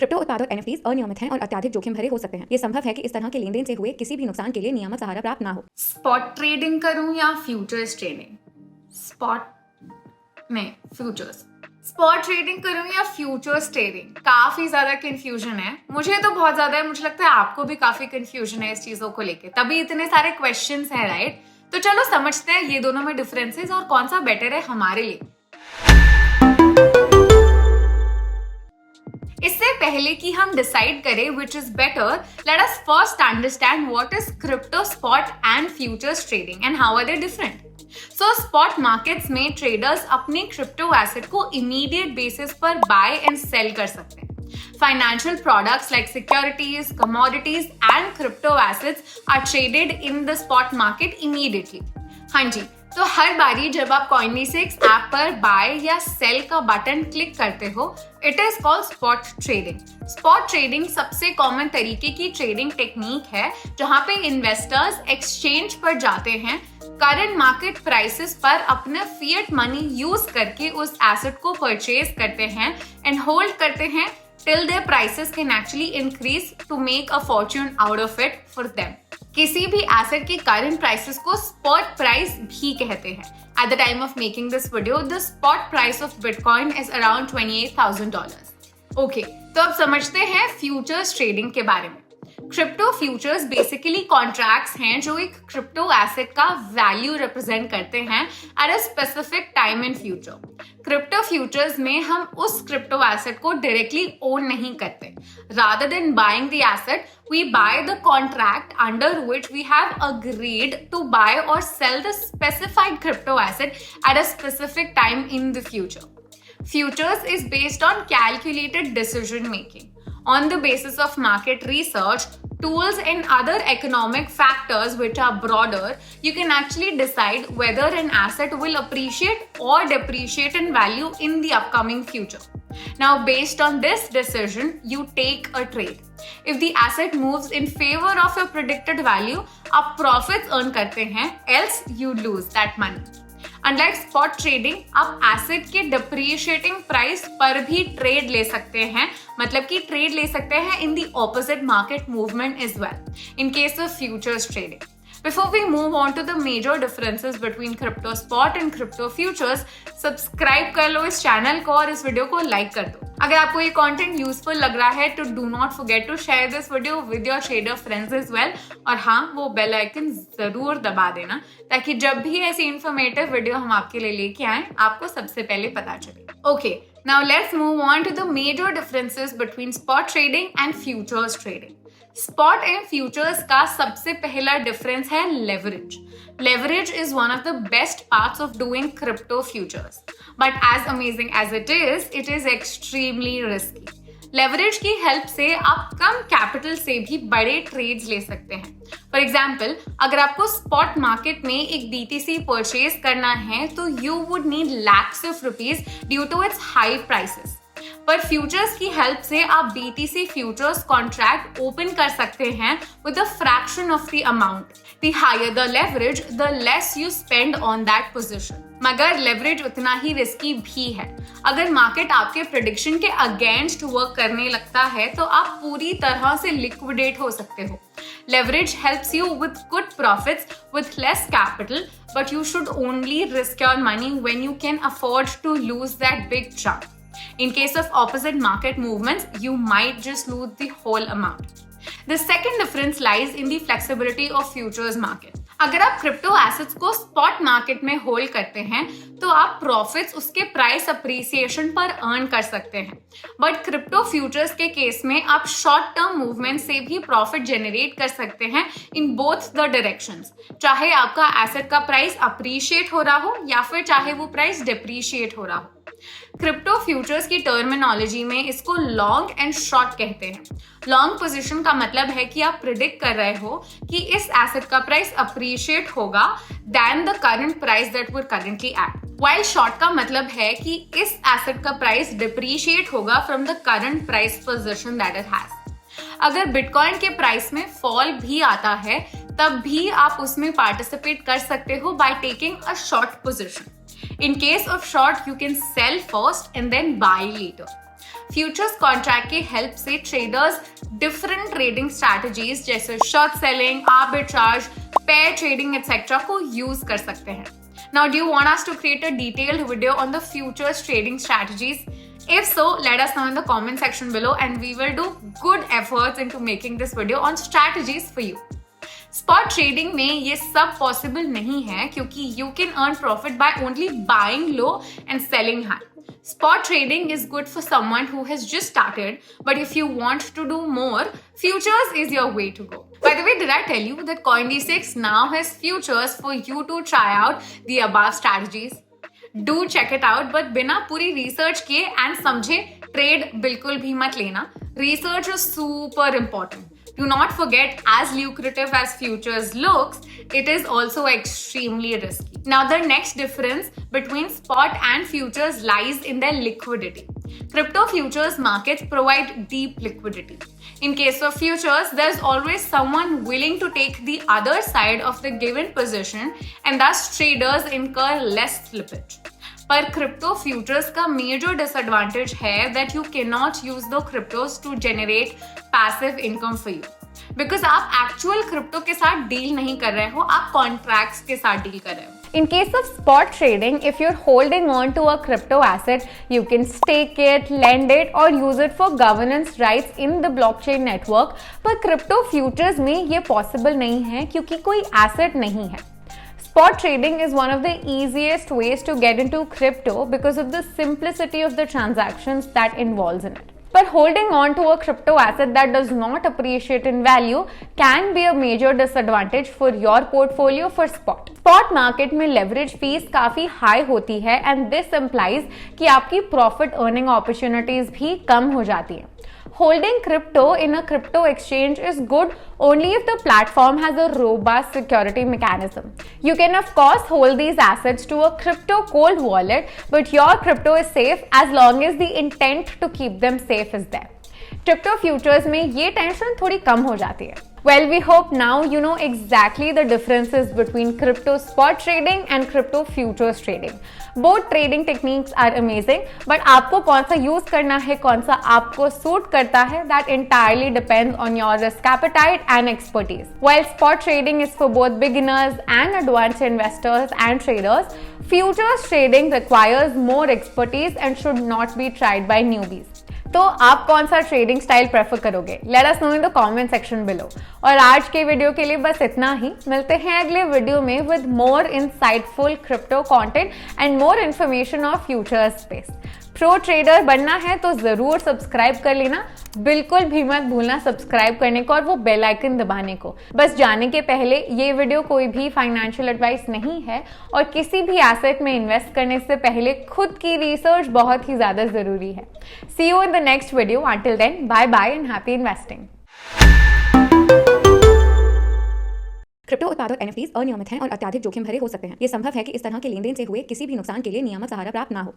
Crypto उत्पाद और NFTs अनियमित हैं और अत्यधिक जोखिम भरे हो सकते हैं। ये संभव है कि इस तरह के लेनदेन से हुए किसी भी नुकसान के लिए नियामक सहारा प्राप्त ना हो। स्पॉट ट्रेडिंग करूं या फ्यूचर्स ट्रेडिंग? स्पॉट ट्रेडिंग करूं या फ्यूचर्स ट्रेडिंग? काफी ज्यादा कंफ्यूजन है, मुझे तो बहुत ज्यादा है, मुझे लगता है आपको भी काफी कंफ्यूजन है इस चीजों को लेके, तभी इतने सारे क्वेश्चंस हैं, राइट? तो चलो समझते हैं ये दोनों में डिफरेंसेस और कौन सा बेटर है हमारे लिए। इससे पहले कि हम डिसाइड करें which is better, let us first understand what is crypto, spot and futures trading and how are they different. So spot markets में traders अपने crypto asset को immediate basis पर buy and sell कर सकते हैं. Financial products like securities, commodities and crypto assets are traded in the spot market immediately. हाँ जी, तो हर बारी जब आप Coinbase ऐप पर बाय या सेल का बटन क्लिक करते हो, it is called spot trading. Spot trading सबसे कॉमन तरीके की ट्रेडिंग टेक्निक है जहां पे इन्वेस्टर्स एक्सचेंज पर जाते हैं, करंट मार्केट प्राइसेस पर अपने फिएट मनी यूज करके उस एसेट को परचेज करते हैं एंड होल्ड करते हैं till their prices can actually increase to make a fortune out of it for them. किसी भी एसेट की करंट प्राइसेस को स्पॉट प्राइस भी कहते हैं। At the time of making this video, the spot price of Bitcoin is around $28,000. Okay, तो अब समझते हैं फ्यूचर्स ट्रेडिंग के बारे में। क्रिप्टो फ्यूचर्स बेसिकली कॉन्ट्रैक्ट्स हैं जो एक क्रिप्टो एसेट का वैल्यू रिप्रेजेंट करते हैं at a specific time in future. Crypto futures में हम उस क्रिप्टो एसेट को डायरेक्टली ओन नहीं करते। Rather than buying the asset, we buy the contract under which we have agreed to buy or sell the specified crypto asset at a specific time in the future. Futures is based on calculated decision making. On the basis of market research, tools and other economic factors which are broader, you can actually decide whether an asset will appreciate or depreciate in value in the upcoming future. Now, based on this decision, you take a trade. If the asset moves in favor of your predicted value, आप profits earn करते हैं, else you lose that money. Unlike spot trading, आप asset के depreciating price पर भी trade ले सकते हैं, मतलब कि ट्रेड ले सकते हैं in the opposite market movement as well in case of futures trading. Before we move on to the major differences between crypto spot and crypto futures, subscribe कर लो इस चैनल को और इस वीडियो को लाइक कर दो। अगर आपको ये कंटेंट यूजफुल लग रहा है तो do not forget to share this video with your trader friends as well, और हाँ, वो बेल आइकन जरूर दबा देना ताकि जब भी ऐसी इंफॉर्मेटिव वीडियो हम आपके लिए लेके आए आपको सबसे पहले पता चले। Okay, now let's move on to the major differences between spot trading and futures trading. Spot and futures का सबसे पहला डिफरेंस है leverage. Leverage is one of the best parts of doing crypto futures. But as amazing as it is extremely risky. Leverage की help से आप कम capital से भी बड़े ट्रेड्स ले सकते हैं। फॉर एग्जाम्पल, अगर आपको स्पॉट मार्केट में एक BTC परचेज करना है तो you would need lakhs of rupees due to its high prices. पर फ्यूचर्स की हेल्प से आप BTC फ्यूचर्स कॉन्ट्रैक्ट ओपन कर सकते हैं with a fraction of the amount. The higher the leverage, the less you spend on that position. मगर leverage उतना ही रिस्की भी है। अगर मार्केट आपके प्रेडिक्शन के अगेंस्ट वर्क करने लगता है तो आप पूरी तरह से लिक्विडेट हो सकते हो। Leverage helps you with good profits with less capital, but you should only risk your money when you can afford to lose that big chunk. In case of opposite market movements, you might just lose the whole amount. The second difference lies in the flexibility of futures market. अगर आप crypto assets को spot market में hold करते हैं तो आप profits उसके price appreciation पर अर्न कर सकते हैं, बट क्रिप्टो फ्यूचर्स के केस में आप शॉर्ट टर्म मूवमेंट से भी प्रॉफिट जनरेट कर सकते हैं इन बोथ द डायरेक्शंस, चाहे आपका एसेट का प्राइस अप्रिशिएट हो रहा हो या फिर चाहे वो प्राइस डिप्रिशिएट हो रहा हो। क्रिप्टो फ्यूचर्स की टर्मिनोलॉजी में इसको लॉन्ग एंड शॉर्ट कहते हैं। लॉन्ग पोजीशन का मतलब है कि आप प्रिडिक्ट कर रहे हो कि इस एसेट का प्राइस अप्रिशिएट होगा than the current price that we are currently at, while short का मतलब है कि इस एसेट का प्राइस डिप्रिशिएट होगा from the current price position that it has. अगर बिटकॉइन के प्राइस में फॉल भी आता है तब भी आप उसमें पार्टिसिपेट कर सकते हो by taking a short position. In case of short, you can sell first and then buy later. Futures contract की हेल्प से ट्रेडर्स डिफरेंट ट्रेडिंग स्ट्रैटेजीज जैसे short selling, arbitrage, pair trading etcetera को use कर सकते हैं. Now, do you want us to create a detailed video on the futures trading strategies? If so, let us know in the comment section below and we will do good efforts into making this video on strategies for you. Spot trading में ये सब possible नहीं है क्योंकि you can earn profit by only buying low and selling high. Spot trading is good for someone who has just started, but if you want to do more, futures is your way to go. By the way, did I tell you that CoinD6 now has futures for you to try out the above strategies? Do check it out, but बिना पूरी research किए and समझे trade बिल्कुल भी मत लेना. Research is super important. Do not forget, as lucrative as futures looks, it is also extremely risky. Now, the next difference between spot and futures lies in their liquidity. Crypto futures markets provide deep liquidity. In case of futures, there's always someone willing to take the other side of the given position, and thus traders incur less slippage. पर crypto futures का major disadvantage है that you can not use the cryptos to generate passive income for you, because आप actual crypto के साथ deal नहीं कर रहे हो, आप कॉन्ट्रैक्ट्स के साथ डील कर रहे हो. In case of spot trading, if you're holding on to a crypto asset, you can stake it, lend it or use it for governance rights in the blockchain network. पर crypto futures में ये possible नहीं है क्योंकि कोई asset नहीं है. Spot trading is one of the easiest ways to get into crypto because of the simplicity of the transactions that involves in it. But holding on to a crypto asset that does not appreciate in value can be a major disadvantage for your portfolio for spot. Spot market में leverage fees काफी high होती है and this implies कि आपकी profit earning opportunities भी कम हो जाती हैं. Holding crypto in a crypto exchange is good only if the platform has a robust security mechanism. You can of course hold these assets to a crypto cold wallet, but your crypto is safe as long as the intent to keep them safe is there. Crypto futures में ये tension थोड़ी कम हो जाती है. Well, we hope now you know exactly the differences between crypto spot trading and crypto futures trading. Both trading techniques are amazing, but आपको कौन सा use करना है, कौन सा आपको सूट करता है, that entirely depends on your risk appetite and expertise. While spot trading is for both beginners and advanced investors and traders, futures trading requires more expertise and should not be tried by newbies. तो आप कौन सा trading style prefer करोगे? Let us know in the comment section below. और आज के video के लिए बस इतना ही. मिलते हैं अगले वीडियो में with more insightful crypto content and more information of future space. Pro trader बनना है तो जरूर सब्सक्राइब कर लेना. बिल्कुल भी मत भूलना सब्सक्राइब करने को और वो बेल आइकन दबाने को. बस जाने के पहले ये वीडियो कोई भी फाइनेंशियल एडवाइस नहीं है और किसी भी एसेट में इन्वेस्ट करने से पहले खुद की रिसर्च बहुत ही ज्यादा जरूरी है. See you in the next video. Until then, bye bye and happy investing. Crypto उत्पाद और NFTs अनियमित हैं और अत्यधिक जोखिम भरे हो सकते हैं. ये संभव है कि इस तरह के लेनदेन से हुए किसी भी नुकसान के लिए नियामक सहारा प्राप्त ना हो.